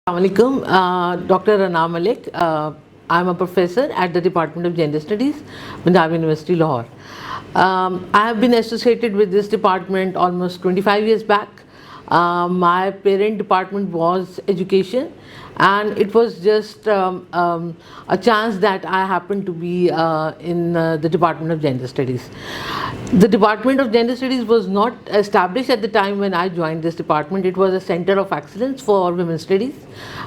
Assalamualaikum, Dr. Rana Malik. I'm a professor at the Department of Gender Studies, Punjab University, Lahore. I have been associated with this department almost 25 years back. My parent department was education, and it was just a chance that I happened to be in the Department of Gender Studies. The Department of Gender Studies was not established at the time when I joined this department. It was a center of excellence for women's studies,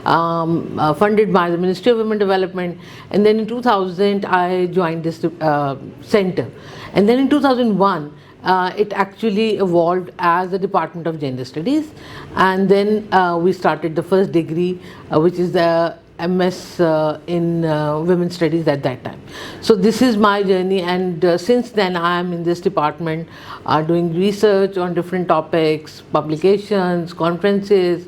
funded by the Ministry of Women Development. And then in 2000, I joined this center. And then in 2001, it actually evolved as the Department of Gender Studies, and then we started the first degree, which is the MS in Women's Studies at that time. So this is my journey, and since then I am in this department doing research on different topics, publications, conferences,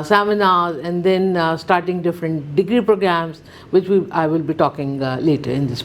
seminars, and then starting different degree programs, which I will be talking later in this.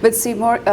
with Seymour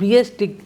BS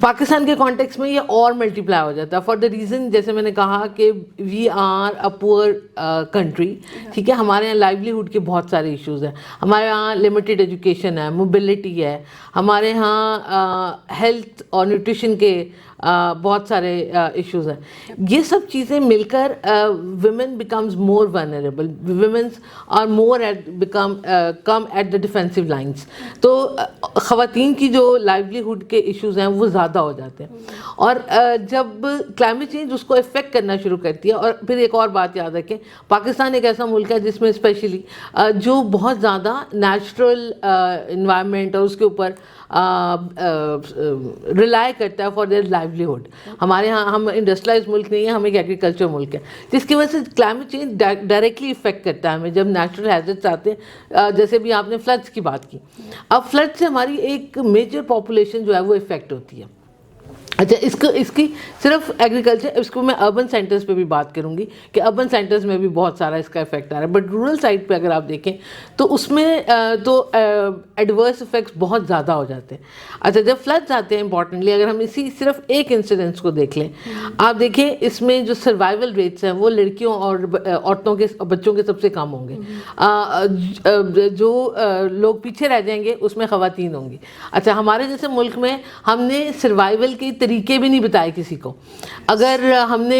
Pakistan کے context میں یہ اور multiply ہو جاتا ہے for the reason جیسے میں نے کہا کہ وی آر اے پور کنٹری, ٹھیک ہے. ہمارے یہاں لائیولیہوڈ کے بہت سارے ایشوز ہیں, ہمارے یہاں لمیٹیڈ ایجوکیشن ہے, موبلٹی ہے, ہمارے یہاں ہیلتھ اور نیوٹریشن کے بہت سارے ایشوز ہیں. یہ سب چیزیں مل کر women becomes more vulnerable, womens are more come at the defensive lines. تو خواتین کی جو لائیولیہوڈ کے ایشوز ہیں وہ زیادہ ہو جاتے ہیں, اور جب کلائمیٹ چینج اس کو افیکٹ کرنا شروع کرتی ہے. اور پھر ایک اور بات یاد رکھیں, پاکستان ایک ایسا ملک ہے جس میں اسپیشلی جو بہت زیادہ نیچرل انوائرمنٹ اور اس کے اوپر ریلائی کرتا ہے فار دیئر لائیولیہوڈ. ہمارے یہاں ہم انڈسٹریلائز ملک نہیں ہے, ہم ایک ایگریکلچر ملک ہے, جس کی وجہ سے کلائمیٹ چینج ڈائریکٹلی افیکٹ کرتا ہے ہمیں جب نیچرل ہیزرڈس آتے ہیں. جیسے بھی آپ نے فلڈس کی بات کی, اب فلڈ سے ہماری ایک میجر پاپولیشن جو ہے وہ افیکٹ ہوتی ہے. اچھا, اس کی صرف ایگریکلچر, اس کو میں اربن سینٹرز پہ بھی بات کروں گی کہ اربن سینٹرز میں بھی بہت سارا اس کا افیکٹ آ رہا ہے, بٹ رورل سائڈ پہ اگر آپ دیکھیں تو اس میں تو ایڈورس افیکٹس بہت زیادہ ہو جاتے ہیں. اچھا, جب فلڈز آتے ہیں امپورٹنٹلی, اگر ہم اسی صرف ایک انسیڈنس کو دیکھ لیں, آپ دیکھیں اس میں جو سروائیول ریٹس ہیں وہ لڑکیوں اور عورتوں کے بچوں کے سب سے کم ہوں گے. جو لوگ پیچھے رہ جائیں گے اس میں خواتین ہوں گی. اچھا, ہمارے جیسے ملک میں ہم نے سروائیول کی طریقے بھی نہیں بتائے کسی کو. اگر ہم نے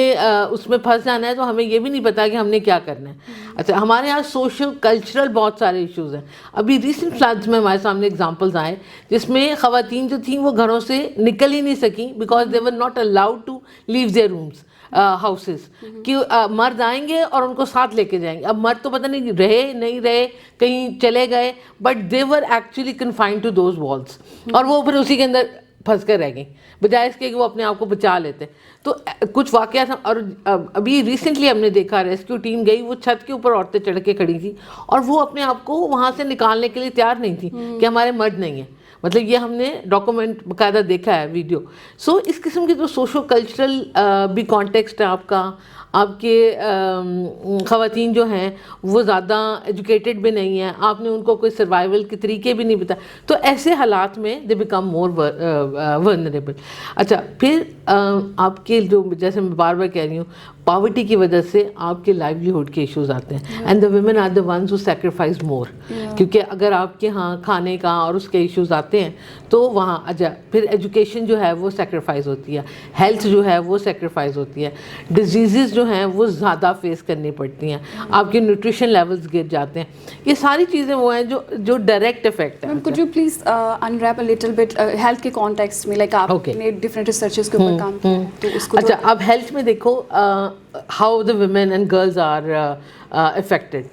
اس میں پھنس جانا ہے تو ہمیں یہ بھی نہیں پتا کہ ہم نے کیا کرنا ہے. اچھا, ہمارے یہاں سوشل کلچرل بہت سارے ایشوز ہیں. ابھی ریسنٹ فلڈز میں ہمارے سامنے اگزامپلز آئے جس میں خواتین جو تھیں وہ گھروں سے نکل ہی نہیں سکیں because they were not allowed to leave their rooms houses, کہ مرد آئیں گے اور ان کو ساتھ لے کے جائیں گے. اب مرد تو پتہ نہیں رہے نہیں رہے, کہیں چلے گئے, but they were actually confined to those walls, اور وہ پھر اسی کے اندر پھنس کر رہ گئیں بجائے اس کے کہ وہ اپنے آپ کو بچا لیتے. تو کچھ واقعات, اور ابھی ریسنٹلی ہم نے دیکھا ریسکیو ٹیم گئی, وہ چھت کے اوپر عورتیں چڑھ کے کھڑی تھیں اور وہ اپنے آپ کو وہاں سے نکالنے کے لیے تیار نہیں تھی کہ ہمارے مرد نہیں ہیں. مطلب یہ ہم نے ڈاکومنٹ باقاعدہ دیکھا ہے, ویڈیو. سو اس قسم کے جو سوشو کلچرل بھی کانٹیکسٹ ہے آپ کا, آپ کے خواتین جو ہیں وہ زیادہ ایجوکیٹڈ بھی نہیں ہیں, آپ نے ان کو کوئی سروائیول کے طریقے بھی نہیں بتائے, تو ایسے حالات میں دے بیکم مور ولنریبل. اچھا, پھر آپ کے جو جیسے میں بار بار کہہ رہی ہوں, پاورٹی کی وجہ سے آپ کے لائیولیہوڈ کے ایشوز آتے ہیں, and the women are the ones who sacrifice more. کیونکہ اگر آپ کے ہاں کھانے کا اور اس کے ایشوز آتے ہیں تو وہاں اچھا پھر ایجوکیشن جو ہے وہ سیکریفائز ہوتی ہے, ہیلتھ جو ہے وہ سیکریفائز ہوتی ہے, ڈیزیزز جو ہیں وہ زیادہ فیس کرنی پڑتی ہیں, آپ کے نیوٹریشن لیولز گر جاتے ہیں. یہ ساری چیزیں وہ ہیں جو ڈائریکٹ افیکٹ ہیں. could you please unwrap a little bit health کے context میں, like آپ نے different researches کے اوپر کام کیا تو اس کو. اچھا, اب ہیلتھ میں دیکھو how the women and girls are affected.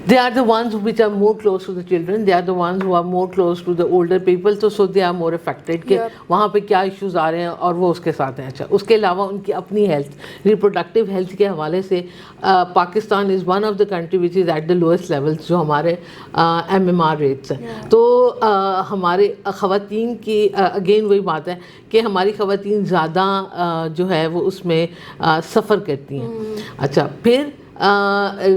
They are the ones which are more close to the children, they are the ones who are more close to the older people, so they are more affected کہ وہاں پہ کیا issues آ رہے ہیں اور وہ اس کے ساتھ ہیں. اچھا, اس کے علاوہ ان کی اپنی ہیلتھ, ریپروڈکٹیو ہیلتھ کے حوالے سے Pakistan is one of the country which is at the lowest levels, جو ہمارے MMR ریٹس ہیں. تو ہمارے خواتین کی اگین وہی بات ہے کہ ہماری خواتین زیادہ جو ہے وہ اس میں سفر کرتی ہیں. اچھا, پھر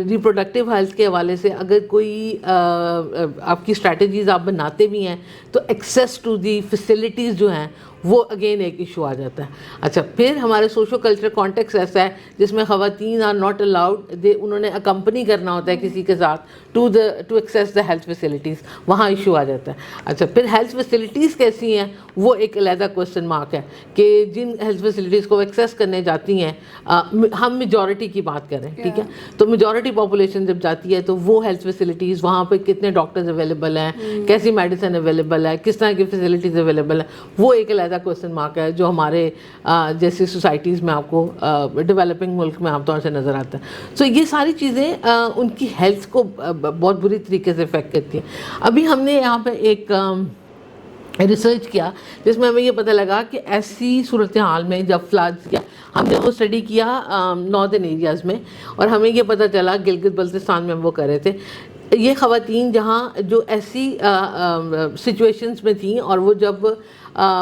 ریپروڈکٹیو ہیلتھ کے حوالے سے اگر کوئی آپ کی اسٹریٹجیز آپ بناتے بھی ہیں تو ایکسیس ٹو دی فیسلٹیز جو ہیں وہ اگین ایک ایشو آ جاتا ہے. اچھا, پھر ہمارے سوشو کلچر کانٹیکس ایسا ہے جس میں خواتین آر ناٹ الاؤڈ, انہوں نے اکمپنی کرنا ہوتا ہے کسی کے ساتھ to access the health facilities, وہاں ایشو آ جاتا ہے. اچھا, پھر ہیلتھ فیسلٹیز کیسی ہیں وہ ایک علیحدہ کوشچن مارک ہے کہ جن ہیلتھ فیسلٹیز کو ایکسیس کرنے جاتی ہیں, ہم میجورٹی کی بات کریں, ٹھیک ہے, تو میجورٹی پاپولیشن جب جاتی ہے تو وہ ہیلتھ فیسلٹیز وہاں پہ کتنے ڈاکٹرز اویلیبل ہیں, کیسی میڈیسن اویلیبل ہے, کس طرح کی فیسلٹیز اویلیبل ہیں, وہ ایک علیحدہ کوشچن مارک ہے جو ہمارے جیسی سوسائٹیز میں آپ کو ڈیولپنگ ملک میں عام طور سے نظر آتا ہے. سو یہ ساری چیزیں ان کی ہیلتھ کو بہت بری طریقے سے افیکٹ کرتی ہیں. ابھی ہم نے یہاں پہ ایک ریسرچ کیا جس میں ہمیں یہ پتہ لگا کہ ایسی صورتحال میں جب فلڈز کیا, ہم نے وہ اسٹڈی کیا ناردرن ایریاز میں, اور ہمیں یہ پتہ چلا گلگت بلتستان میں ہم وہ کر رہے تھے, یہ خواتین جہاں جو ایسی سچویشنز میں تھیں اور وہ جب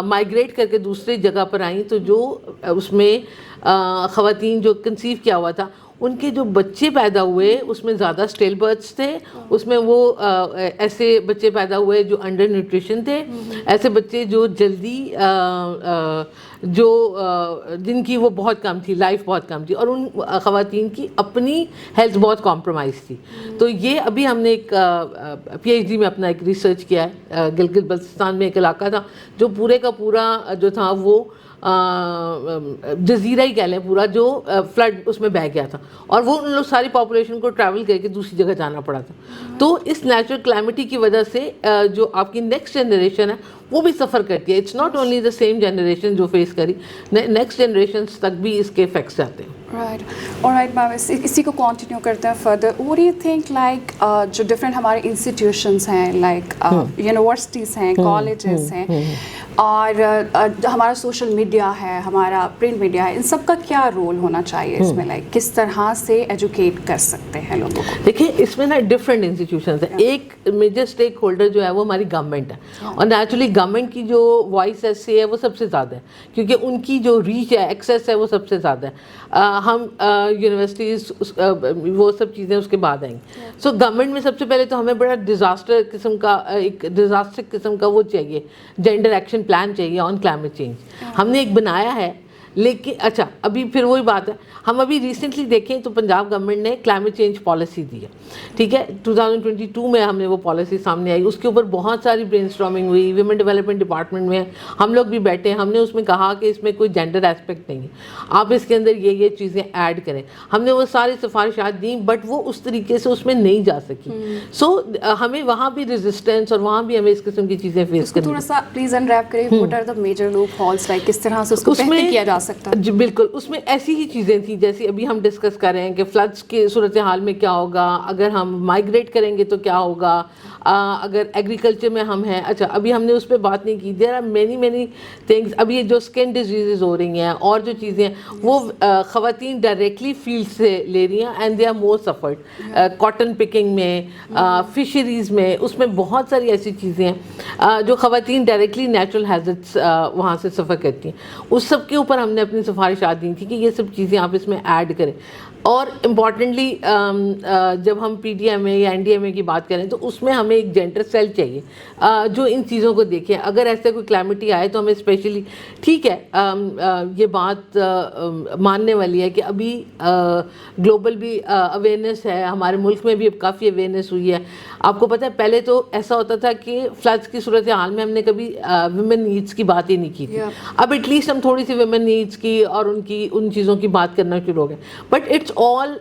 مائیگریٹ کر کے دوسری جگہ پر آئیں تو جو اس میں خواتین جو کنسیو کیا ہوا تھا ان کے جو بچے پیدا ہوئے اس میں زیادہ اسٹیل برتھس تھے, اس میں وہ ایسے بچے پیدا ہوئے جو انڈر نیوٹریشن تھے, ایسے بچے جو جلدی جن کی وہ بہت کم تھی, لائف بہت کم تھی, اور ان خواتین کی اپنی ہیلتھ بہت کمپرومائز تھی. تو یہ ابھی ہم نے ایک پی ایچ ڈی میں اپنا ایک ریسرچ کیا ہے. گلگت بلتستان میں ایک علاقہ تھا جو پورے کا پورا جو تھا وہ جزیرہ ہی کہہ لیں پورا, جو فلڈ اس میں بہہ گیا تھا, اور وہ ان لوگ ساری پاپولیشن کو ٹریول کر کے دوسری جگہ جانا پڑا تھا. تو اس نیچرل کلیمٹی کی وجہ سے جو آپ کی نیکسٹ جنریشن ہے وہ بھی سفر کرتی ہے. It's not only the same generation جو فیس کری, نیکسٹ جنریشنس تک بھی اس کے افیکٹس جاتے ہیں. رائٹ اور رائٹ میم, اسی کو کنٹینیو کرتے ہیں further. What you think like جو ڈفرینٹ ہمارے انسٹیٹیوشنس ہیں, لائک یونیورسٹیز ہیں, کالجز ہیں, اور ہمارا سوشل میڈیا ہے, ہمارا پرنٹ میڈیا ہے, ان سب کا کیا رول ہونا چاہیے اس میں؟ لائک کس طرح سے ایجوکیٹ کر سکتے ہیں لوگوں کو؟ دیکھیں اس میں نا ڈفرینٹ انسٹیٹیوشنز ہیں. ایک میجر اسٹیک ہولڈر جو ہے وہ ہماری گورنمنٹ ہے, اور نیچرلی گورنمنٹ کی جو وائس ایسے ہے وہ سب سے زیادہ ہے, کیونکہ ان کی جو ریچ ہے, ایکسیس ہے, وہ سب سے زیادہ ہے. ہم یونیورسٹیز وہ سب چیزیں اس کے بعد آئیں گی. سو گورنمنٹ میں سب سے پہلے تو ہمیں بڑا ڈیزاسٹر قسم کا ایک ڈیزاسٹر قسم کا وہ چاہیے, جینڈر ایکشن پلان چاہیے آن کلائمیٹ چینج. ہم نے ایک بنایا ہے, لیکن اچھا ابھی پھر وہی بات ہے, ہم ابھی ریسنٹلی دیکھیں تو پنجاب گورنمنٹ نے کلائمیٹ چینج پالیسی دی ہے, ٹھیک ہے, 2022 میں ہم نے وہ پالیسی سامنے آئی. اس کے اوپر بہت ساری برین اسٹارمنگ ہوئی, ویمن ڈیولپمنٹ ڈپارٹمنٹ میں ہم لوگ بھی بیٹھے. ہم نے اس میں کہا کہ اس میں کوئی جینڈر ایسپیکٹ نہیں ہے, آپ اس کے اندر یہ چیزیں ایڈ کریں. ہم نے وہ ساری سفارشات دیں, بٹ وہ اس طریقے سے اس میں نہیں جا سکی. سو ہمیں وہاں بھی ریزسٹینس, اور وہاں بھی ہمیں اس قسم کی چیزیں فیس کرنی. تھوڑا سا پلیز انریپ کریں, what are the major loopholes, like کس طرح سے اس کو بہتر کیا جا سکتا ہے؟ جی بالکل, اس میں ایسی ہی چیزیں تھیں جیسے ابھی ہم ڈسکس کر رہے ہیں کہ فلڈس کی صورتحال میں کیا ہوگا, اگر ہم مائگریٹ کریں گے تو کیا ہوگا, اگر ایگریکلچر میں ہم ہیں. اچھا ابھی ہم نے اس پہ بات نہیں کی. There are many things. ابھی یہ جو اسکن ڈیزیزز ہو رہی ہیں اور جو چیزیں ہیں وہ خواتین ڈائریکٹلی فیلڈ سے لے رہی ہیں, and they are more suffered. Cotton picking میں, فشریز میں, اس میں بہت ساری ایسی چیزیں ہیں جو خواتین ڈائریکٹلی نیچرل ہیزرڈس وہاں سے سفر کرتی ہیں. اس سب کے اوپر ہم نے اپنی سفارشات دی تھی کہ یہ سب چیزیں آپ اس میں ایڈ کریں. اور امپورٹنٹلی جب ہم پی ڈی ایم اے یا این ڈی ایم اے کی بات کریں تو اس میں ہمیں ایک جینڈر سیل چاہیے جو ان چیزوں کو دیکھے. اگر ایسے کوئی کلیمٹی آئے تو ہمیں اسپیشلی, ٹھیک ہے یہ بات ماننے والی ہے کہ ابھی گلوبل بھی اویئرنیس ہے, ہمارے ملک میں بھی اب کافی اویئرنیس ہوئی ہے. آپ کو پتہ ہے پہلے تو ایسا ہوتا تھا کہ فلڈس کی صورتحال میں ہم نے کبھی ویمن نیڈس کی بات ہی نہیں کی تھی. اب ایٹ لیسٹ ہم تھوڑی سی ویمن نیڈس کی اور ان چیزوں کی بات کرنا شروع ہو گئے. But it's all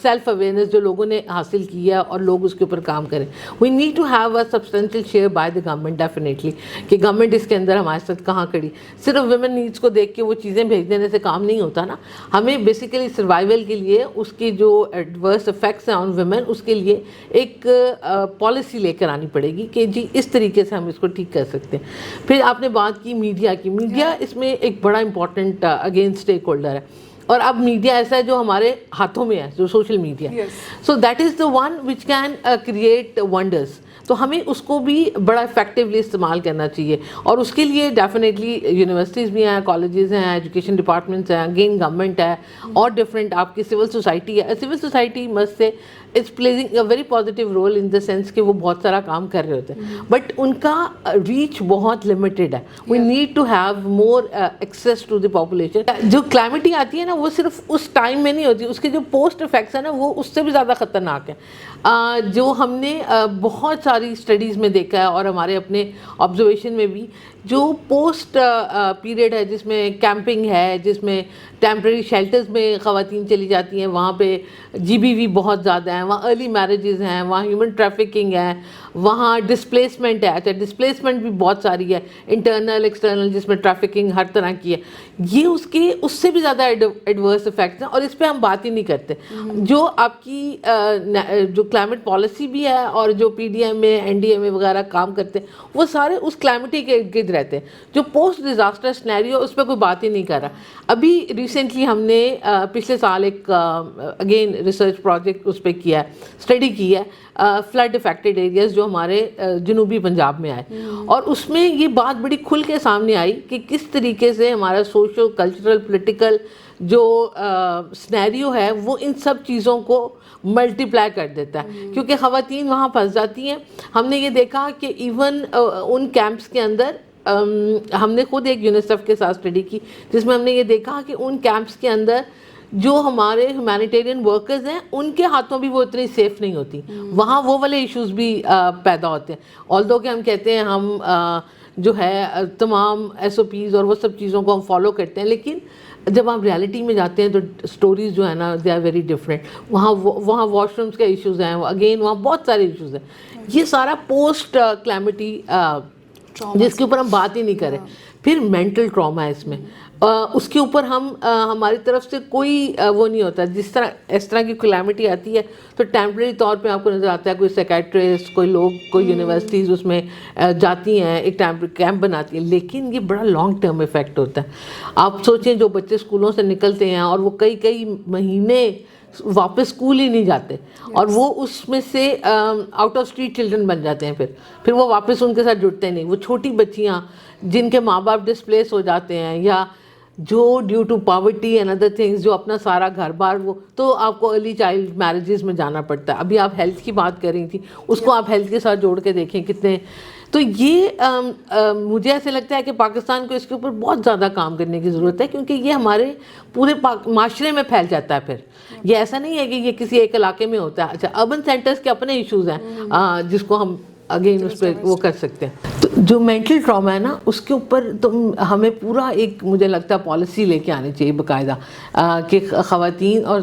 self awareness جو لوگوں نے حاصل کی ہے, اور لوگ اس کے اوپر کام کریں. We need to have a substantial share by the government definitely, کہ گورنمنٹ اس کے اندر ہمارے ساتھ کہاں کھڑی. صرف ویمن نیڈس کو دیکھ کے وہ چیزیں بھیج دینے سے کام نہیں ہوتا نا. ہمیں بیسیکلی سروائیول کے لیے اس کی جو ایڈورس افیکٹس ہیں آن ویمن, اس کے لیے ایک پالیسی لے کر آنی پڑے گی کہ جی اس طریقے سے ہم اس کو ٹھیک کر سکتے ہیں. پھر آپ نے بات کی میڈیا کی. میڈیا اس میں ایک بڑا امپورٹنٹ اگین اسٹیک ہولڈر ہے, اور اب میڈیا ایسا ہے جو ہمارے ہاتھوں میں ہے, جو social media. So that is the one which can create wonders. تو ہمیں اس کو بھی بڑا افیکٹولی استعمال کرنا چاہیے, اور اس کے لیے ڈیفینیٹلی یونیورسٹیز بھی ہیں, کالجز ہیں, ایجوکیشن ڈپارٹمنٹس ہیں, اگین گورنمنٹ ہے, اور ڈفرینٹ آپ کی سول سوسائٹی ہے. سول سوسائٹی مست سے it's playing a very positive role in the sense کہ وہ بہت سارا کام کر رہے ہوتے ہیں, بٹ ان کا ریچ بہت لمیٹیڈ ہے. We need to have more access to the population. جو کلائمیٹی آتی ہے نا وہ صرف اس ٹائم میں نہیں ہوتی, اس کے جو پوسٹ افیکٹس ہیں نا وہ اس سے بھی زیادہ خطرناک ہیں. جو ہم نے بہت ساری اسٹڈیز میں دیکھا ہے, اور ہمارے اپنے آبزرویشن میں بھی, جو پوسٹ پیریڈ ہے جس میں کیمپنگ ہے, جس میں ٹیمپرری شیلٹرز میں خواتین چلی جاتی ہیں, وہاں پہ جی بی وی بہت زیادہ ہیں, وہاں ارلی میرجز ہیں, وہاں ہیومن ٹریفکنگ ہے, وہاں ڈسپلیسمنٹ ہے. اچھا ڈسپلیسمنٹ بھی بہت ساری ہے, انٹرنل ایکسٹرنل, جس میں ٹریفکنگ ہر طرح کی ہے. یہ اس سے بھی زیادہ ایڈورس افیکٹس ہیں, اور اس پہ ہم بات ہی نہیں کرتے. جو آپ کی جو کلائمیٹ پالیسی بھی ہے, اور جو پی ڈی ایم اے, این ڈی ایم اے وغیرہ کام کرتے ہیں, وہ سارے اس کلائمیٹی کے ارد گرد رہتے ہیں. جو پوسٹ ڈیزاسٹر سنیریو, اس پہ کوئی بات ہی نہیں کر رہا. ابھی ریسنٹلی ہم نے پچھلے سال ایک اگین ریسرچ پروجیکٹ اس پہ کیا ہے, اسٹڈی کی ہے, فلڈ افیکٹڈ ایریاز جو ہمارے جنوبی پنجاب میں آئے, اور اس میں یہ بات بڑی کھل کے سامنے آئی کہ کس طریقے سے ہمارا سوشل, کلچرل, پولیٹیکل جو سنیریو ہے وہ ان سب چیزوں کو ملٹیپلائی کر دیتا ہے، کیونکہ خواتین وہاں پھنس جاتی ہیں. ہم نے یہ دیکھا کہ ایون ان کیمپس کے اندر ہم نے خود ایک یونیسیف کے ساتھ اسٹڈی کی جس میں ہم نے یہ دیکھا کہ ان کیمپس کے اندر جو ہمارے ہیومینیٹیرین ورکرز ہیں ان کے ہاتھوں بھی وہ اتنی سیف نہیں ہوتی. وہاں وہ والے ایشوز بھی پیدا ہوتے ہیں. آلدو کہ ہم کہتے ہیں ہم جو ہے تمام ایس او پیز اور وہ سب چیزوں کو ہم فالو کرتے ہیں، لیکن جب آپ ریالٹی میں جاتے ہیں تو اسٹوریز جو ہے نا دے آر ویری ڈفرینٹ. وہاں واش رومس کے ایشوز ہیں، اگین وہاں بہت سارے ایشوز ہیں. یہ سارا پوسٹ کلیمٹی جس کے اوپر ہم بات ہی نہیں کریں. پھر مینٹل ٹراما ہے اس میں، اس کے اوپر ہماری طرف سے کوئی وہ نہیں ہوتا. اس طرح کی کلیمٹی آتی ہے تو ٹیمپرری طور پہ آپ کو نظر آتا ہے کوئی سیکیٹرسٹ، کوئی لوگ، کوئی یونیورسٹیز اس میں جاتی ہیں، ایک ٹیمپرری کیمپ بناتی ہیں، لیکن یہ بڑا لانگ ٹرم ایفیکٹ ہوتا ہے. آپ سوچیں جو بچے اسکولوں سے نکلتے ہیں اور وہ کئی مہینے واپس اسکول ہی نہیں جاتے اور وہ اس میں سے آؤٹ آف اسٹریٹ چلڈرن بن جاتے ہیں، پھر وہ واپس ان کے ساتھ جڑتے نہیں. وہ چھوٹی بچیاں جن کے ماں باپ ڈسپلیس ہو جاتے ہیں یا جو due to poverty and other things جو اپنا سارا گھر بار وہ، تو آپ کو ارلی چائلڈ میرجز میں جانا پڑتا ہے. ابھی آپ ہیلتھ کی بات کر رہی تھی، اس کو آپ ہیلتھ کے ساتھ جوڑ کے دیکھیں کتنے. تو یہ مجھے ایسے لگتا ہے کہ پاکستان کو اس کے اوپر بہت زیادہ کام کرنے کی ضرورت ہے، کیونکہ یہ ہمارے پورے معاشرے میں پھیل جاتا ہے. پھر یہ ایسا نہیں ہے کہ یہ کسی ایک علاقے میں ہوتا ہے. اچھا اربن سینٹرز کے اپنے ایشوز ہیں جس کو ہم اگین اس پہ وہ کر سکتے ہیں. تو جو مینٹل ٹراما ہے نا اس کے اوپر تو ہمیں پورا ایک مجھے لگتا ہے پالیسی لے کے آنی چاہیے باقاعدہ کہ خواتین، اور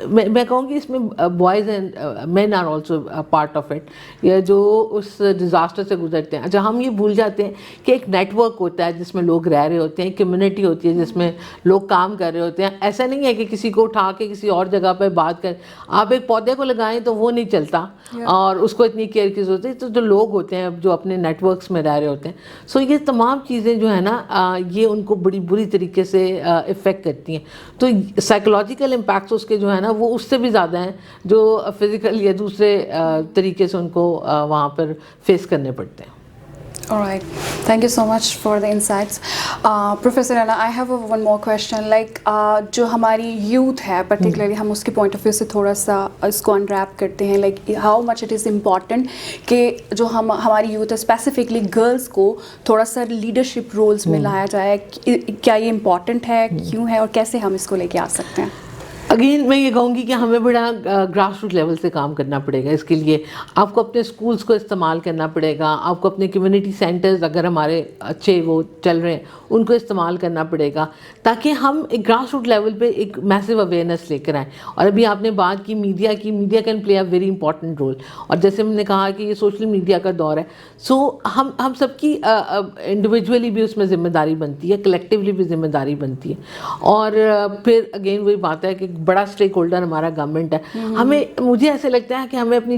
میں کہوں گی اس میں boys and men are also part of it, یا جو اس ڈیزاسٹر سے گزرتے ہیں. اچھا ہم یہ بھول جاتے ہیں کہ ایک نیٹ ورک ہوتا ہے جس میں لوگ رہ رہے ہوتے ہیں، کمیونٹی ہوتی ہے جس میں لوگ کام کر رہے ہوتے ہیں. ایسا نہیں ہے کہ کسی کو اٹھا کے کسی اور جگہ پہ بات کر، آپ ایک پودے کو لگائیں تو وہ نہیں چلتا اور اس کو اتنی کیئر کی ضرورت ہے. تو جو لوگ ہوتے ہیں جو اپنے نیٹ ورکس میں رہ رہے ہوتے ہیں، سو یہ تمام چیزیں جو ہے نا یہ ان کو بڑی بری طریقے سے افیکٹ کرتی ہیں. تو سائیکولوجیکل امپیکٹس اس کے جو ہے نا وہ اس سے بھی زیادہ ہیں جو فزیکل یا دوسرے طریقے سے ان کو وہاں پر فیس کرنے پڑتے ہیں. Alright, thank you so much for the insights. Professor Anna, I have one more question. Like جو ہماری youth ہے particularly ہم اس کے point of view سے تھوڑا سا اس کو unwrap کرتے ہیں. Like how much it is important کہ جو ہماری youth ہے specifically girls کو تھوڑا سا leadership roles میں لایا جائے. کیا یہ important ہے، کیوں ہے، اور کیسے ہم اس کو لے کے آ سکتے ہیں؟ اگین میں یہ کہوں گی کہ ہمیں بڑا گراس روٹ لیول سے کام کرنا پڑے گا. اس کے لیے آپ کو اپنے اسکولس کو استعمال کرنا پڑے گا، آپ کو اپنے کمیونٹی سینٹرز اگر ہمارے اچھے وہ چل رہے ہیں ان کو استعمال کرنا پڑے گا تاکہ ہم ایک گراس روٹ لیول پہ ایک میسو اویئرنیس لے کر آئیں. اور ابھی آپ نے بات کی میڈیا کی، media can play a very important role. اور جیسے ہم نے کہا کہ یہ سوشل میڈیا کا دور ہے، سو ہم سب کی انڈیویجولی بھی اس میں ذمہ داری بنتی ہے، کلیکٹیولی بھی ذمہ داری بنتی ہے. اور پھر اگین وہی بات ہے کہ بڑا اسٹیک ہولڈر ہمارا گورنمنٹ ہے. مجھے ایسے لگتا ہے کہ ہمیں اپنی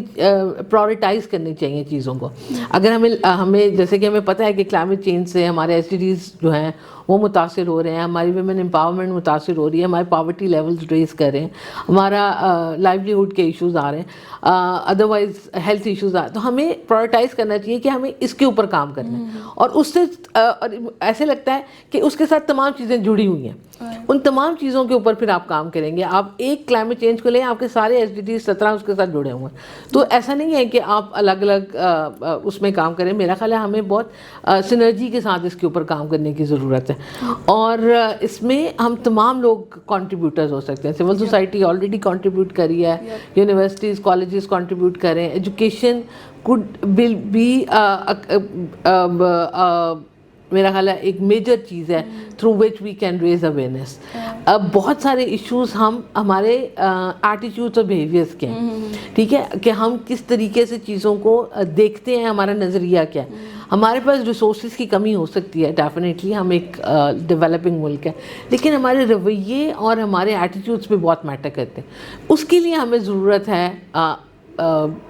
پرائورٹائز کرنی چاہیے چیزوں کو. اگر ہمیں جیسے کہ ہمیں پتہ ہے کہ کلائمیٹ چینج سے ہمارے ایس ڈی ڈیز جو ہیں وہ متاثر ہو رہے ہیں، ہماری ویمن امپاورمنٹ متاثر ہو رہی ہے، ہمارے پاورٹی لیولز ریز کر رہے ہیں، ہمارا لائیولیہوڈ کے ایشوز آ رہے ہیں، ادروائز ہیلتھ ایشوز آ رہے ہیں. تو ہمیں پرائورٹائز کرنا چاہیے کہ ہمیں اس کے اوپر کام کرنا ہے. اور اس سے ایسے لگتا ہے کہ اس کے ساتھ تمام چیزیں جڑی ہوئی ہیں. ان تمام چیزوں کے اوپر پھر آپ کام کریں گے. آپ ایک کلائمیٹ چینج کو لیں، آپ کے سارے ایس ڈی ڈیز 17 اس کے ساتھ جڑے ہوئے ہیں. تو ایسا نہیں ہے کہ آپ الگ الگ اس میں کام کریں. میرا خیال ہے ہمیں بہت سنرجی کے ساتھ اس کے اوپر کام کرنے کی ضرورت ہے. اور اس میں ہم تمام لوگ کنٹریبیوٹرز ہو سکتے ہیں. سول سوسائٹی آلریڈی کنٹریبیوٹ کری ہے، یونیورسٹیز کالجز کنٹریبیوٹ کریں. ایجوکیشن could be میرا خیال ہے ایک میجر چیز ہے through which we can raise awareness. بہت سارے ایشوز ہم ہمارے ایٹیٹیوڈس اور بیہیویئرس کے ہیں، ٹھیک ہے، کہ ہم کس طریقے سے چیزوں کو دیکھتے ہیں، ہمارا نظریہ کیا ہے. ہمارے پاس ریسورسز کی کمی ہو سکتی ہے ڈیفینیٹلی، ہم ایک ڈیولپنگ ملک ہے، لیکن ہمارے رویے اور ہمارے ایٹیٹیوڈس بھی بہت میٹر کرتے ہیں. اس کے لیے ہمیں ضرورت ہے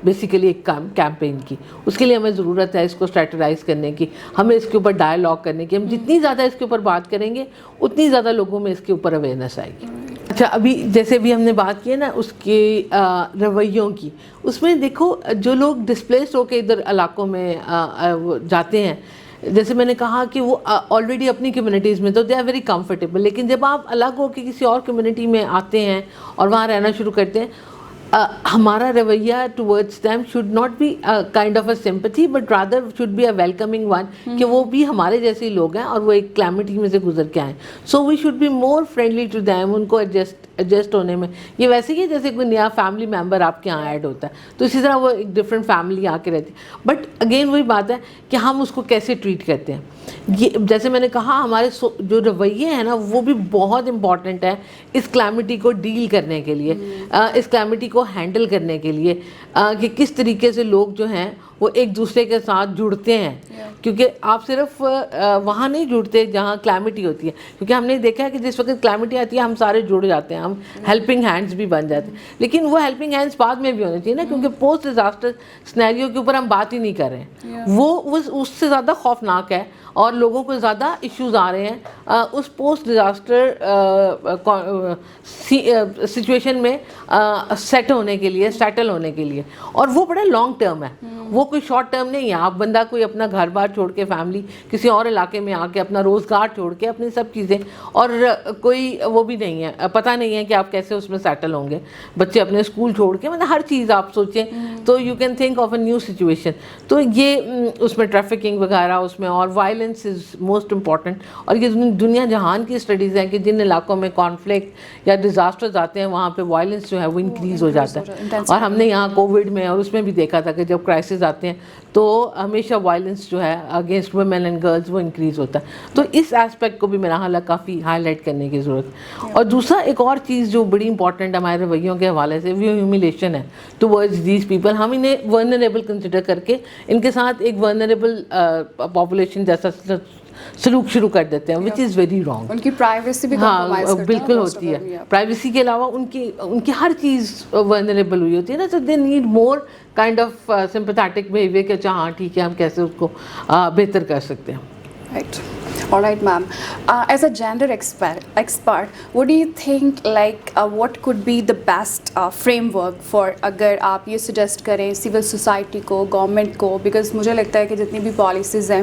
بیسیکلی ایک کیمپین کی. اس کے لیے ہمیں ضرورت ہے اس کو اسٹریٹجائز کرنے کی، ہمیں اس کے اوپر ڈائلاگ کرنے کی. ہم جتنی زیادہ اس کے اوپر بات کریں گے اتنی زیادہ لوگوں میں اس کے اوپر اویئرنیس آئے گی. اچھا ابھی جیسے بھی ہم نے بات کی ہے نا اس کے رویوں کی، اس میں دیکھو جو لوگ ڈسپلیس ہو کے ادھر علاقوں میں جاتے ہیں، جیسے میں نے کہا کہ وہ آلریڈی اپنی کمیونٹیز میں تو دے آر ویری کمفرٹیبل, لیکن جب آپ الگ ہو کے کسی اور کمیونٹی میں آتے ہیں اور وہاں رہنا شروع کرتے ہیں, ہمارا رویہ towards them should not be kind of a sympathy but rather should be a welcoming one, کہ وہ بھی ہمارے جیسے ہی لوگ ہیں اور وہ ایک کلیمٹی میں سے گزر کے آئیں. So we should be more friendly to them, ان کو ایڈجسٹ ہونے میں. یہ ویسے ہی ہے جیسے کوئی نیا فیملی ممبر آپ کے یہاں ایڈ ہوتا ہے, تو اسی طرح وہ ایک ڈفرینٹ فیملی آ کے رہتی ہے. بٹ اگین وہی بات ہے کہ ہم اس کو کیسے ٹریٹ کرتے ہیں. یہ جیسے میں نے کہا ہمارے جو رویے ہیں نا وہ بھی بہت امپورٹنٹ ہے اس کلیمٹی کو ڈیل کرنے کے لیے, اس کلیمٹی کو ہینڈل کرنے کے لیے, کہ کس طریقے سے لوگ جو ہیں وہ ایک دوسرے کے ساتھ جڑتے ہیں. کیونکہ آپ صرف وہاں نہیں جڑتے جہاں کلیمٹی ہوتی ہے, کیونکہ ہم نے دیکھا ہے کہ جس وقت کلیمٹی آتی ہے ہم سارے جڑ جاتے ہیں, ہم ہیلپنگ ہینڈز بھی بن جاتے ہیں. لیکن وہ ہیلپنگ ہینڈز بعد میں بھی ہونے چاہیے نا, کیونکہ پوسٹ ڈیزاسٹر سنیریو کے اوپر ہم بات ہی نہیں کر رہے ہیں. وہ اس سے زیادہ خوفناک ہے اور لوگوں کو زیادہ ایشوز آ رہے ہیں اس پوسٹ ڈیزاسٹر سچویشن میں سیٹ ہونے کے لیے, سیٹل ہونے کے لیے. اور وہ بڑا لانگ ٹرم ہے, وہ کوئی شارٹ ٹرم نہیں ہے. آپ بندہ کوئی اپنا گھر بار چھوڑ کے, فیملی کسی اور علاقے میں آ کے, اپنا روزگار چھوڑ کے, اپنی سب چیزیں, اور کوئی وہ بھی نہیں ہے, پتہ نہیں ہے کہ آپ کیسے اس میں سیٹل ہوں گے. بچے اپنے اسکول چھوڑ کے, مطلب ہر چیز آپ سوچیں تو you can think of a new situation. تو یہ اس میں ٹریفکنگ وغیرہ اس میں, اور وائلنس از موسٹ امپورٹنٹ. اور یہ دنیا جہان کی اسٹڈیز ہیں کہ جن علاقوں میں کانفلکٹ یا ڈیزاسٹرز آتے ہیں وہاں پہ وائلنس جو ہے وہ انکریز ہو جاتا ہے. اور ہم نے یہاں کووڈ میں اور اس میں بھی دیکھا تھا کہ جب کرائسس آتے ہیں تو ہمیشہ وائلنس جو ہے اگینسٹ ویمن اینڈ گرلز وہ انکریز ہوتا ہے. تو اس ایسپیکٹ کو بھی میرا خیال ہے کافی ہائی لائٹ کرنے کی ضرورت ہے. اور دوسرا ایک اور چیز جو بڑی امپورٹنٹ ہمارے رویوں کے حوالے سے, وہ ہیوملیشن ہے ٹورڈز دیز پیپل. ہم انہیں ورنریبل کنسیڈر کر کے ان کے ساتھ ایک ورنریبل پاپولیشن جیسا سلوک شروع کر دیتے ہیں, وچ از ویری رانگ. ان کی پرائیویسی بھی ہاں بالکل ہوتی ہے. پرائیویسی کے علاوہ ان کی ہر چیز ورنریبل ہوئی ہوتی ہے نا. So they need more kind of sympathetic behaviour کہ اچھا ہاں ٹھیک ہے ہم کیسے اس کو بہتر کر سکتے ہیں. Right. All right, ma'am. As a gender expert, what do you think, like, what could be the best framework for اگر آپ یہ سجیسٹ کریں سول سوسائٹی کو, گورنمنٹ کو, بیکاز مجھے لگتا ہے کہ جتنی بھی پالیسیز ہیں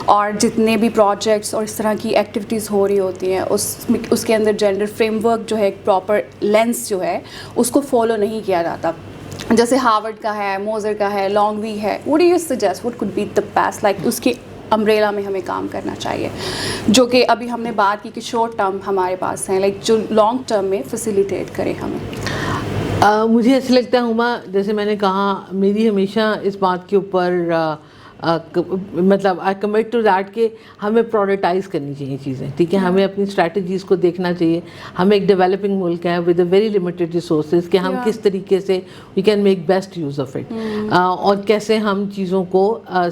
اور جتنے بھی پروجیکٹس اور اس طرح کی ایکٹیویٹیز ہو رہی ہوتی ہیں اس کے اندر جینڈر فریم ورک جو ہے, ایک پراپر لینس جو ہے اس کو فالو نہیں کیا جاتا. جیسے ہارورڈ کا ہے, موزر کا ہے, لانگ وی ہے. what do you suggest, what could be the best, like اس کے امبریلا میں ہمیں کام کرنا چاہیے, جو کہ ابھی ہم نے بات کی کہ شارٹ ٹرم ہمارے پاس ہیں, لائک جو لانگ ٹرم میں فیسیلیٹیٹ کرے ہمیں. مجھے ایسا لگتا ہے ہما, جیسے میں نے کہا میری ہمیشہ اس بات کے اوپر مطلب آئی کمٹ ٹو دیٹ کہ ہمیں پرائورٹائز کرنی چاہیے چیزیں. ٹھیک ہے, ہمیں اپنی اسٹریٹجیز کو دیکھنا چاہیے. ہم ایک ڈیولپنگ ملک ہے with a very limited resources, کہ ہم کس طریقے سے we can make best use of it, اور کیسے ہم چیزوں کو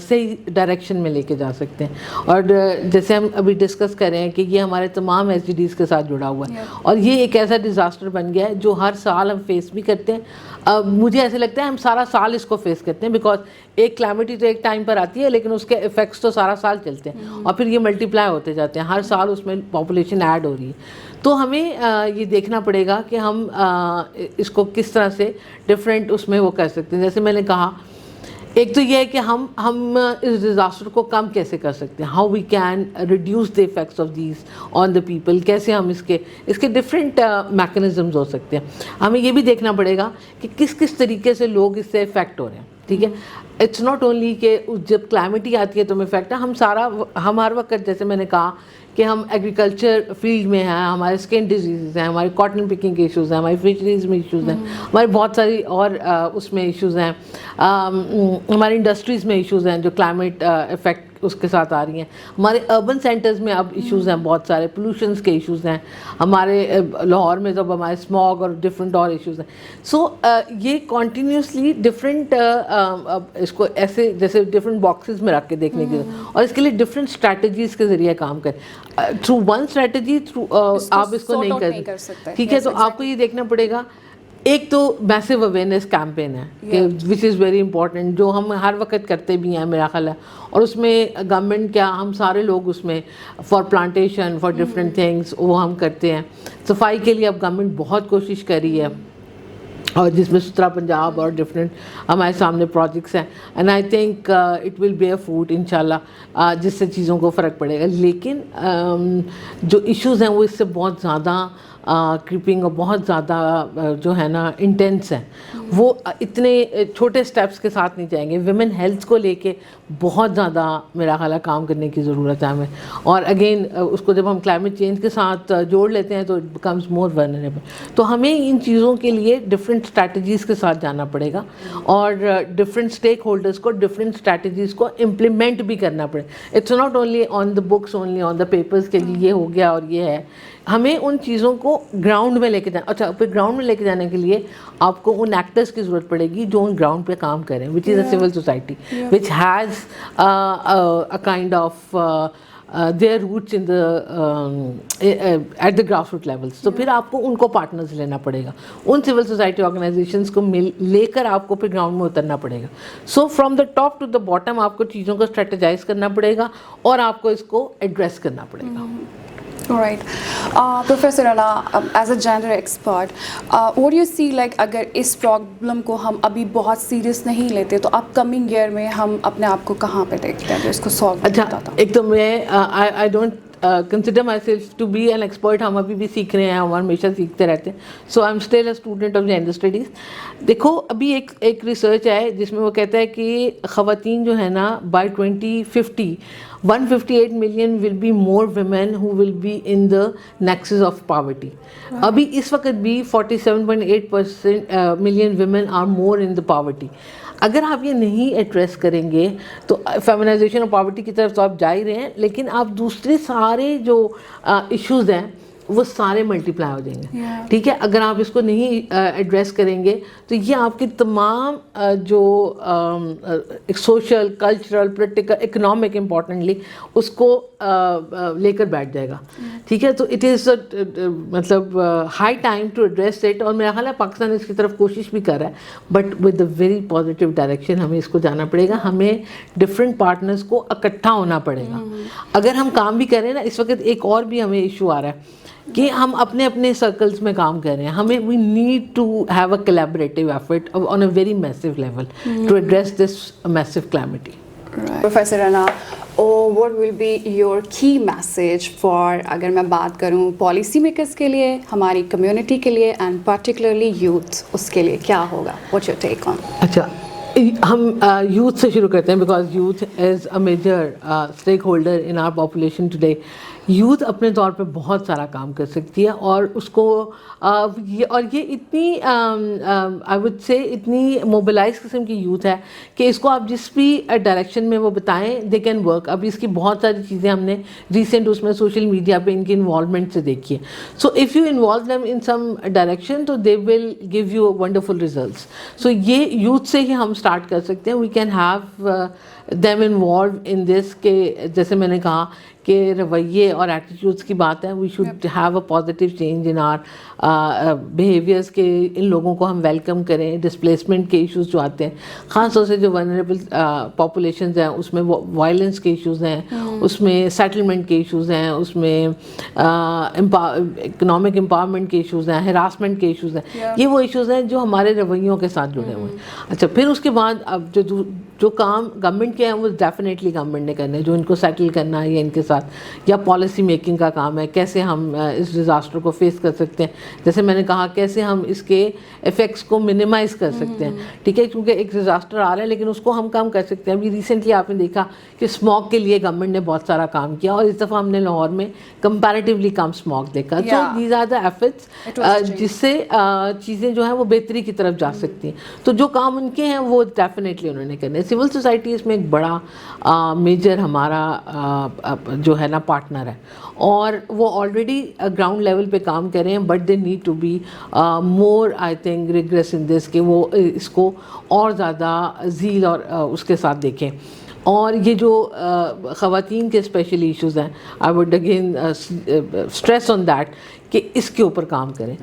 صحیح ڈائریکشن میں لے کے جا سکتے ہیں. اور جیسے ہم ابھی ڈسکس کر رہے ہیں کہ یہ ہمارے تمام ایس ڈی ڈیز کے ساتھ جڑا ہوا ہے, اور یہ ایک ایسا ڈیزاسٹر بن گیا ہے جو ہر سال ہم فیس بھی کرتے ہیں. مجھے ایسے لگتا ہے ہم سارا سال اس کو فیس کرتے ہیں, بیکاز ایک کلیمٹی تو ایک ٹائم پر آتی ہے لیکن اس کے افیکٹس تو سارا سال چلتے ہیں, اور پھر یہ ملٹی پلائی ہوتے جاتے ہیں, ہر سال اس میں پاپولیشن ایڈ ہو رہی ہے. تو ہمیں یہ دیکھنا پڑے گا کہ ہم اس کو کس طرح سے ڈفرینٹ اس میں وہ کر سکتے ہیں. جیسے میں نے کہا, ایک تو یہ ہے کہ ہم اس ڈیزاسٹر کو کم کیسے کر سکتے ہیں, how we can reduce the effects of these on the people, کیسے ہم اس کے ڈفرینٹ میکانزمز ہو سکتے ہیں. ہمیں یہ بھی دیکھنا پڑے گا کہ کس طریقے سے لوگ اس سے افیکٹ ہو رہے ہیں. ٹھیک ہے, اٹس ناٹ اونلی کہ جب کلائمیٹی آتی ہے تو ہمیں افیکٹ ہے. ہم ہر وقت, جیسے میں نے کہا کہ ہم ایگریکلچر فیلڈ میں ہیں, ہمارے اسکن ڈیزیزز ہیں, ہمارے کاٹن پکنگ کے ایشوز ہیں, ہماری فشریز میں ایشوز ہیں, ہمارے بہت ساری اور اس میں ایشوز ہیں, ہماری انڈسٹریز میں ایشوز ہیں جو کلائمیٹ افیکٹ اس کے ساتھ آ رہی ہیں. ہمارے اربن سینٹرز میں اب ایشوز ہیں, بہت سارے پولوشنس کے ایشوز ہیں. ہمارے لاہور میں جب ہمارے اسموگ اور ڈفرینٹ اور ایشوز ہیں. سو یہ کنٹینیوسلی ڈفرینٹ اس کو ایسے جیسے ڈفرینٹ باکسز میں رکھ کے دیکھنے کی, اور اس کے لیے ڈفرینٹ اسٹریٹجیز کے ذریعے کام کریں. تھرو ون اسٹریٹجی آپ اس کو نہیں کر سکتے. ٹھیک ہے, تو آپ کو یہ دیکھنا پڑے گا. ایک تو میسو اویئرنیس کیمپین ہے کہ وچ از ویری امپورٹنٹ, جو ہم ہر وقت کرتے بھی ہیں میرا خیال ہے. اور اس میں گورنمنٹ کیا, ہم سارے لوگ اس میں for plantation, for different things وہ ہم کرتے ہیں. صفائی کے لیے اب گورنمنٹ بہت کوشش کر رہی ہے, اور جس میں سترا پنجاب اور ڈفرینٹ ہمارے سامنے پروجیکٹس ہیں, and I think it will bear fruit انشاءاللہ, جس سے چیزوں کو فرق پڑے گا. لیکن جو ایشوز ہیں وہ اس سے بہت زیادہ کریپنگ اور بہت زیادہ جو ہے نا انٹینس ہیں. وہ اتنے چھوٹے سٹیپس کے ساتھ نہیں جائیں گے. ویمن ہیلتھ کو لے کے بہت زیادہ میرا خیال ہے کام کرنے کی ضرورت ہے ہمیں. اور اگین اس کو جب ہم کلائمیٹ چینج کے ساتھ جوڑ لیتے ہیں تو اٹ بیکمز مور ورنریبل. تو ہمیں ان چیزوں کے لیے ڈفرینٹ اسٹریٹجیز کے ساتھ جانا پڑے گا, اور ڈفرینٹ اسٹیک ہولڈرس کو ڈفرینٹ اسٹریٹجیز کو امپلیمنٹ بھی کرنا پڑے. It's not only on the books, only on the papers کہ یہ ہو گیا اور یہ ہے. ہمیں ان چیزوں کو گراؤنڈ میں لے کے جانا. اچھا, پھر گراؤنڈ میں لے کے جانے کے لیے آپ کو ان ایکٹرس کی ضرورت پڑے گی جو ان گراؤنڈ پہ کام کریں, which is a civil society which has a kind of their roots in the at the grassroots levels. تو پھر آپ کو ان کو پارٹنرز لینا پڑے گا, ان سول سوسائٹی آرگنائزیشنس کو لے کر آپ کو پھر گراؤنڈ میں اترنا پڑے گا. So from the top to the bottom آپ کو چیزوں کو اسٹریٹجائز کرنا پڑے گا اور آپ کو اس کو ایڈریس کرنا پڑے گا. Right. Professor Rana, as a gender expert, what do you see like اگر اس پرابلم کو ہم ابھی بہت سیریس نہیں لیتے تو اپ کمنگ ایئر میں ہم اپنے آپ کو کہاں پہ دیکھتے ہیں جو اس کو سالو کرتا تھا؟ ایک تو میں I don't consider myself to be an expert. ہم ابھی بھی سیکھ رہے ہیں, ہم ہمیشہ سیکھتے رہتے ہیں. So I am still a student of gender studies. دیکھو ابھی ایک ریسرچ ہے جس میں وہ کہتا ہے کہ خواتین جو ہے نا by 2050 158 million will be more women who will be in the nexus of poverty. ابھی اس وقت بھی 47.8% million women are more in the poverty. اگر آپ یہ نہیں ایڈریس کریں گے تو فیمنائزیشن اور پاورٹی کی طرف تو آپ جا ہی رہے ہیں, لیکن آپ دوسرے سارے جو ایشوز ہیں وہ سارے ملٹیپلائی ہو جائیں گے. ٹھیک ہے, اگر آپ اس کو نہیں ایڈریس کریں گے تو یہ آپ کی تمام جو social, cultural, political, economic importantly اس کو لے کر بیٹھ جائے گا. ٹھیک ہے, تو اٹ از مطلب high time to address it. اور میرا خیال ہے پاکستان اس کی طرف کوشش بھی کر رہا ہے, but with a very positive direction ہمیں اس کو جانا پڑے گا. ہمیں ڈفرینٹ پارٹنرس کو اکٹھا ہونا پڑے گا. اگر ہم کام بھی کریں نا, اس وقت ایک اور بھی ہمیں ایشو آ رہا ہے کہ ہم اپنے اپنے سرکلز میں کام کر رہے ہیں. ہمیں we need to have a collaborative effort on a very massive level to address this massive calamity. Professor Rana, what will be your key message for, اگر میں بات کروں پالیسی میکرز کے لیے, ہماری کمیونٹی کے لیے, اینڈ پرٹیکولرلی یوتھ, اس کے لیے کیا ہوگا؟ what's your take on? اچھا, ہم یوتھ سے شروع کرتے ہیں because youth is a major stakeholder in our population today. Youth اپنے طور پہ بہت سارا کام کر سکتی ہے, اور اس کو اور یہ اتنی آئی وڈ سے اتنی موبلائز قسم کی یوتھ ہے کہ اس کو آپ جس بھی ڈائریکشن میں وہ بتائیں دے کین ورک. ابھی اس کی بہت ساری چیزیں ہم نے ریسنٹ اس میں سوشل میڈیا پہ ان کی انوالومنٹ سے دیکھی ہے. So if you involve them in some direction تو they will give you wonderful results. So یہ یوتھ سے ہی ہم اسٹارٹ کر سکتے ہیں. We can have them involved in this کہ جیسے میں نے کہا کہ رویے اور ایٹیٹیوڈس کی بات ہے. We should have a positive change in our behaviours کہ ان لوگوں کو ہم ویلکم کریں. ڈسپلیسمنٹ کے ایشوز جو آتے ہیں, خاص طور سے جو ونریبل پاپولیشنز ہیں, اس میں وائلنس کے ایشوز ہیں, اس میں سیٹلمنٹ کے ایشوز ہیں, اس میں اکنامک امپاورمنٹ کے ایشوز ہیں, ہراسمنٹ کے ایشوز ہیں. یہ وہ ایشوز ہیں جو ہمارے رویوں کے ساتھ جڑے ہوئے ہیں. اچھا, پھر اس کے بعد اب جو کام گورنمنٹ کے ہیں وہ ڈیفینیٹلی گورنمنٹ نے کرنا ہے, جو ان کو سیٹل کرنا ہے یا ان کے ساتھ, یا پالیسی میکنگ کا کام ہے. کیسے ہم اس ڈیزاسٹر کو فیس کر سکتے ہیں, جیسے میں نے کہا کیسے ہم اس کے ایفیکٹس کو منیمائز کر سکتے ہیں. ٹھیک ہے, کیونکہ ایک ڈیزاسٹر آ رہا ہے لیکن اس کو ہم کم کر سکتے ہیں. ابھی ریسنٹلی آپ نے دیکھا کہ اسموگ کے لیے گورنمنٹ نے بہت سارا کام کیا, اور اس دفعہ ہم نے لاہور میں کمپیریٹیولی کم اسموگ دیکھا. So these are the efforts جس سے چیزیں جو ہیں وہ بہتری کی طرف جا سکتی ہیں. تو جو کام ان کے ہیں وہ ڈیفینیٹلی انہوں نے کرنے. سول سوسائٹی اس میں ایک بڑا میجر ہمارا جو ہے نا پارٹنر ہے, اور وہ آلریڈی گراؤنڈ لیول پہ کام کر رہے ہیں, but they need to be more I think regress in this کہ وہ اس کو اور زیادہ ذیل اور اس کے ساتھ دیکھیں. اور یہ جو خواتین کے اسپیشل ایشوز ہیں, I would again stress on that کہ اس کے اوپر کام کریں,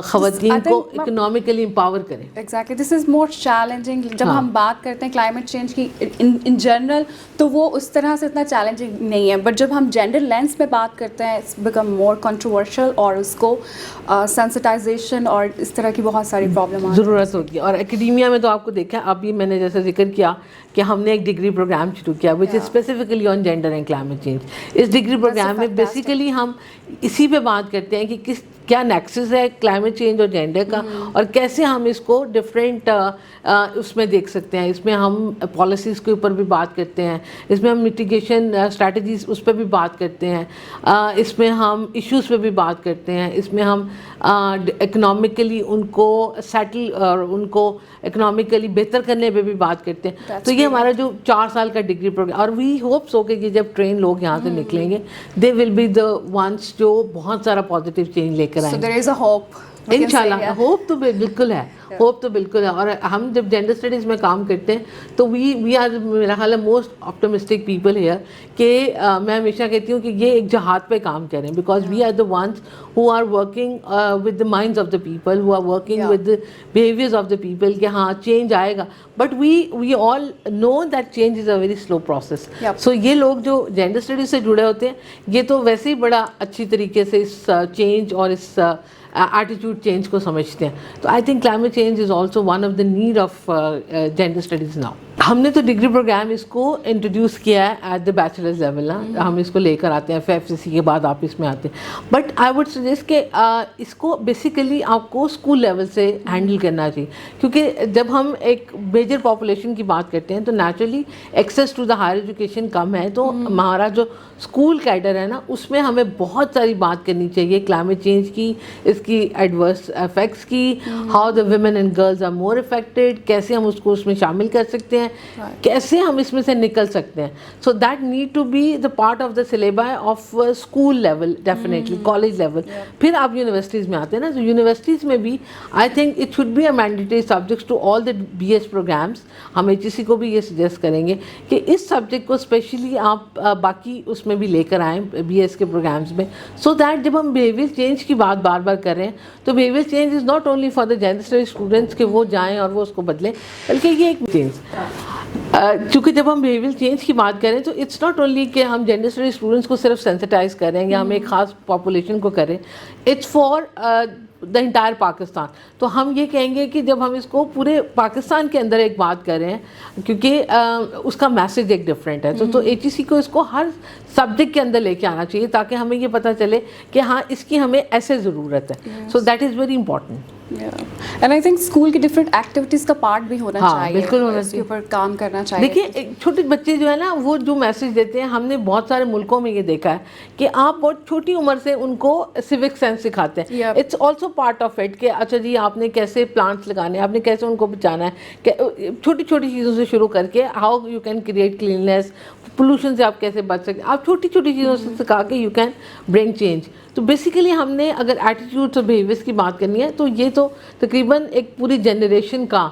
خواتین کو اکنامکلی امپاور کریں. Exactly this is more challenging. جب ہم بات کرتے ہیں کلائمیٹ چینج کی ان جنرل تو وہ اس طرح سے اتنا چیلنجنگ نہیں ہے, بٹ جب ہم جینڈر لینس پہ بات کرتے ہیں اٹس بیکم مور کنٹروورشل, اور اس کو سینسٹائزیشن اور اس طرح کی بہت ساری پرابلم ضرورت ہوتی ہے. اور اکیڈیمیا میں تو آپ کو دیکھا ابھی میں نے جیسے ذکر کیا کہ ہم نے ایک ڈگری پروگرام شروع کیا which is specifically on gender and climate change. اس ڈگری پروگرام میں بیسیکلی ہم اسی پہ بات کرتے ہیں کہ کیا نیکسس ہے کلائمیٹ چینج اور جینڈر کا, اور کیسے ہم اس کو ڈفرینٹ اس میں دیکھ سکتے ہیں. اس میں ہم پالیسیز کے اوپر بھی بات کرتے ہیں, اس میں ہم میٹیگیشن اسٹریٹجیز اس پہ بھی بات کرتے ہیں, اس میں ہم ایشوز پہ بھی بات کرتے ہیں, اس میں ہم اکنامکلی ان کو سیٹل اور ان کو اکنامکلی بہتر کرنے پہ بھی بات کرتے ہیں. تو یہ ہمارا جو 4 سال کا ڈگری پروگرام, اور وی ہوپ سو کہ جب ٹرین لوگ یہاں سے نکلیں گے دے ول بی دا ونس جو بہت سارا پازیٹیو چینج لے کر آئیں گے. So there is a hope. انشاءاللہ ہوپ تو بالکل ہے, ہوپ تو بالکل ہے. اور ہم جب جینڈر اسٹڈیز میں کام کرتے ہیں تو وی آر میرا خیال ہے موسٹ آپٹمسٹک پیپل ہیئر, کہ میں ہمیشہ کہتی ہوں کہ یہ ایک جہاد پہ کام کریں, because we are the ones who are working with the minds of the people, who are working with the behaviours of the people, کہ ہاں چینج آئے گا, but we all know that change is a very slow process. So یہ لوگ جو gender studies سے جڑے ہوتے ہیں یہ تو ویسے ہی بڑا اچھی طریقے سے اس چینج اور اس ایٹیٹیوڈ چینج کو سمجھتے ہیں. تو I think climate change is also one of the need of gender studies now. ہم نے تو ڈگری پروگرام اس کو انٹروڈیوس کیا ہے ایٹ دا بیچلرز لیول, ہم اس کو لے کر آتے ہیں, FFCC کے بعد آپ اس میں آتے ہیں, بٹ آئی وڈ سجیسٹ کہ اس کو بیسیکلی آپ کو اسکول لیول سے ہینڈل کرنا چاہیے, کیونکہ جب ہم ایک میجر پاپولیشن کی بات کرتے ہیں تو naturally access to the higher education کم ہے, تو ہمارا جو اسکول کیڈر ہے نا اس میں ہمیں بہت ساری بات کرنی چاہیے کلائمیٹ چینج کی, اس کی ایڈورس افیکٹس کی, how the women and girls are more affected, کیسے ہم اس کو اس میں شامل کر سکتے ہیں, کیسے ہم اس میں سے نکل سکتے ہیں. So that need to be the part of the syllabus of school level, definitely college level. پھر آپ یونیورسٹیز میں آتے ہیں نا, تو یونیورسٹیز میں بھی I think it should be a mandatory subject to all the BS programmes. ہم HEC کو بھی یہ سجیسٹ کریں گے کہ اس سبجیکٹ کو اسپیشلی آپ باقی اس میں بھی لے کر آئیں BS کے پروگرامس میں, سو دیٹ جب ہم بیہیویئر چینج کی بات بار بار کر رہے ہیں تو behaviour change is not only for the gender studies students کہ وہ جائیں اور وہ اس کو بدلیں, بلکہ یہ ایک چینج, چونکہ جب ہم بیہیویئر چینج کی بات کریں تو اٹس ناٹ اونلی کہ ہم جینڈر اسٹڈیز اسٹوڈنٹس کو صرف سینسٹائز کریں یا ہم ایک خاص پاپولیشن کو کریں, it's for the entire Pakistan. تو ہم یہ کہیں گے کہ جب ہم اس کو پورے پاکستان کے اندر ایک بات کر رہے ہیں, کیونکہ اس کا میسج ایک ڈفرینٹ ہے, تو HEC کو اس کو ہر سبجیکٹ کے اندر لے کے آنا چاہیے تاکہ ہمیں یہ پتہ چلے کہ ہاں اس کی ہمیں ایسے ضرورت ہے. So that is very important. And I think school کی ڈفرینٹ ایکٹیویٹیز کا پارٹ بھی ہونا چاہیے, بالکل ہونا اس کے اوپر کام کرنا چاہیے. دیکھیے چھوٹے بچے جو ہے نا وہ جو میسج دیتے ہیں, ہم نے بہت سارے ملکوں میں یہ دیکھا ہے کہ آپ بہت چھوٹی عمر سے ان کو سیوک سینس سکھاتے ہیں. It's also part of it کہ اچھا جی آپ نے کیسے پلانٹس لگانے ہیں, آپ نے کیسے ان کو بچانا ہے, کہ چھوٹی چھوٹی چیزوں سے شروع کر کے how you can create cleanliness, pollution سے آپ کیسے بچ سکتے, آپ چھوٹی چھوٹی چیزوں سے سکھا کے یو کین برنگ چینج. تو بیسیکلی ہم نے اگر ایٹیٹیوڈس اور بیہیویئرس کی بات کرنی ہے تو یہ تو تقریباً ایک پوری جنریشن کا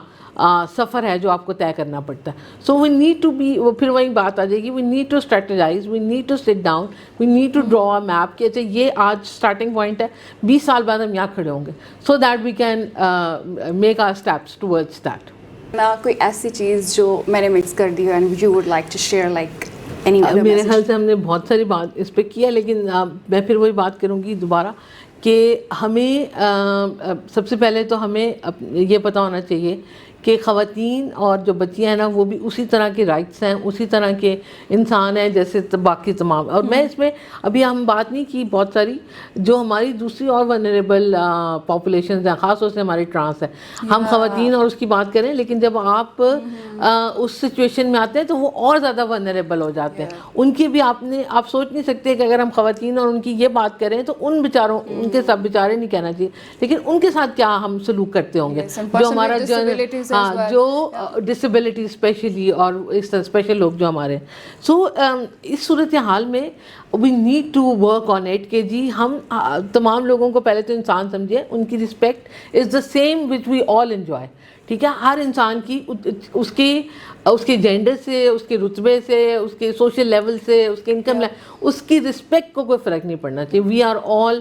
سفر ہے جو آپ کو طے کرنا پڑتا ہے. So we need to be, پھر وہی بات آ جائے گی, we need to strategise, we need to sit down, we need to draw a map کہ اچھا یہ آج اسٹارٹنگ پوائنٹ ہے, 20 سال بعد ہم یہاں کھڑے ہوں گے, so that we can make our steps towards that. کوئی ایسی چیز جو میں نے مکس کر دی ہے and you would like to share, like میرے خیال سے ہم نے بہت ساری بات اس پہ کیا, لیکن میں پھر وہی بات کروں گی دوبارہ کہ ہمیں سب سے پہلے تو ہمیں یہ پتہ ہونا چاہیے کہ خواتین اور جو بچیاں ہیں نا وہ بھی اسی طرح کے رائٹس ہیں, اسی طرح کے انسان ہیں جیسے باقی تمام. اور میں اس میں ابھی ہم بات نہیں کی بہت ساری جو ہماری دوسری اور ونریبل پاپولیشنز ہیں, خاص طور سے ہماری ٹرانس ہے. ہم خواتین اور اس کی بات کریں, لیکن جب آپ اس سچویشن میں آتے ہیں تو وہ اور زیادہ ونریبل ہو جاتے ہیں. ان کی بھی آپ سوچ نہیں سکتے کہ اگر ہم خواتین اور ان کی یہ بات کریں تو ان بیچاروں, ان کے سب بیچارے نہیں کہنا چاہیے, لیکن ان کے ساتھ کیا ہم سلوک کرتے ہوں گے, جو ہمارا جو ڈسیبلٹی اسپیشلی اور اس طرح اسپیشل لوگ جو ہمارے. سو اس صورتحال میں we need to work on it کہ جی ہم تمام لوگوں کو پہلے تو انسان سمجھیں, ان کی respect is the same which we all enjoy. ٹھیک ہے, ہر انسان کی اس کے جینڈر سے, اس کے رتبے سے, اس کے سوشل لیول سے, اس کے انکم لیول, اس کی رسپیکٹ کو کوئی فرق نہیں پڑنا چاہیے. We are all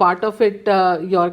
part of it, your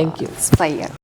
Thank you. It's fire.